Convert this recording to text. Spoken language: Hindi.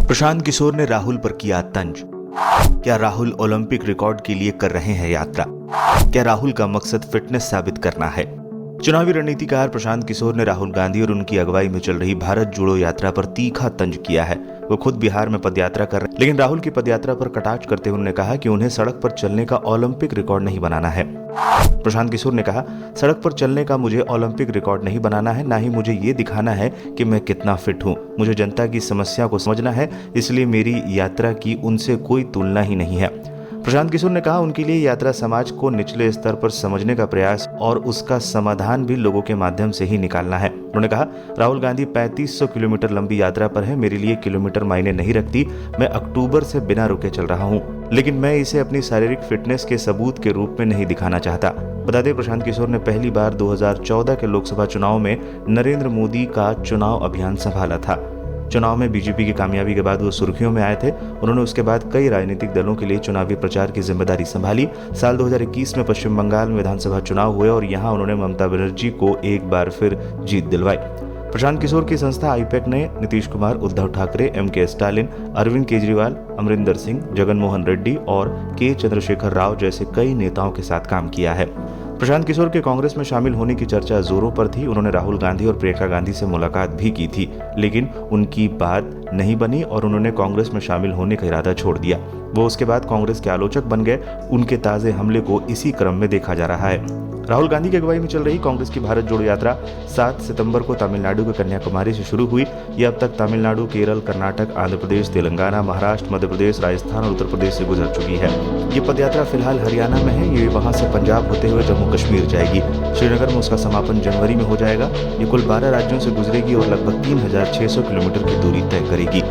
प्रशांत किशोर ने राहुल पर किया तंज। क्या राहुल ओलंपिक रिकॉर्ड के लिए कर रहे हैं यात्रा? क्या राहुल का मकसद फिटनेस साबित करना है? चुनावी रणनीतिकार प्रशांत किशोर ने राहुल गांधी और उनकी अगुवाई में चल रही भारत जोड़ो यात्रा पर तीखा तंज किया है। वो खुद बिहार में पदयात्रा कर रहे हैं, लेकिन राहुल की पदयात्रा पर कटाक्ष करते हुए उन्होंने कहा कि उन्हें सड़क पर चलने का ओलंपिक रिकॉर्ड नहीं बनाना है। प्रशांत किशोर ने कहा, सड़क पर चलने का मुझे ओलंपिक रिकॉर्ड नहीं बनाना है, ना ही मुझे ये दिखाना है कि मैं कितना फिट हूँ। मुझे जनता की समस्या को समझना है, इसलिए मेरी यात्रा की उनसे कोई तुलना ही नहीं है। प्रशांत किशोर ने कहा, उनके लिए यात्रा समाज को निचले स्तर पर समझने का प्रयास और उसका समाधान भी लोगों के माध्यम से ही निकालना है। उन्होंने कहा, राहुल गांधी 3500 किलोमीटर लंबी यात्रा पर है। मेरे लिए किलोमीटर मायने नहीं रखती। मैं अक्टूबर से बिना रुके चल रहा हूँ, लेकिन मैं इसे अपनी शारीरिक फिटनेस के सबूत के रूप में नहीं दिखाना चाहता। बता दें, प्रशांत किशोर ने पहली बार 2014 के लोकसभा चुनाव में नरेंद्र मोदी का चुनाव अभियान संभाला था। चुनाव में बीजेपी की कामयाबी के बाद वो सुर्खियों में आए थे। उन्होंने उसके बाद कई राजनीतिक दलों के लिए चुनावी प्रचार की जिम्मेदारी संभाली। साल 2021 में पश्चिम बंगाल में विधानसभा चुनाव हुए और यहां उन्होंने ममता बनर्जी को एक बार फिर जीत दिलवाई। प्रशांत किशोर की संस्था आईपैक ने नीतीश कुमार, उद्धव ठाकरे, MK स्टालिन, अरविंद केजरीवाल, अमरिंदर सिंह, जगन मोहन रेड्डी और के चंद्रशेखर राव जैसे कई नेताओं के साथ काम किया है। प्रशांत किशोर के कांग्रेस में शामिल होने की चर्चा जोरों पर थी। उन्होंने राहुल गांधी और प्रियंका गांधी से मुलाकात भी की थी, लेकिन उनकी बात नहीं बनी और उन्होंने कांग्रेस में शामिल होने का इरादा छोड़ दिया। वो उसके बाद कांग्रेस के आलोचक बन गए। उनके ताजे हमले को इसी क्रम में देखा जा रहा है। राहुल गांधी की अगुवाई में चल रही कांग्रेस की भारत जोड़ो यात्रा 7 सितंबर को तमिलनाडु के कन्याकुमारी से शुरू हुई। ये अब तक तमिलनाडु, केरल, कर्नाटक, आंध्र प्रदेश, तेलंगाना, महाराष्ट्र, मध्य प्रदेश, राजस्थान और उत्तर प्रदेश से गुजर चुकी है। ये पदयात्रा फिलहाल हरियाणा में है। ये वहां से पंजाब होते हुए जम्मू कश्मीर जाएगी। श्रीनगर में उसका समापन जनवरी में हो जाएगा। ये कुल 12 राज्यों से गुजरेगी और लगभग 3600 किलोमीटर की दूरी तय करेगी।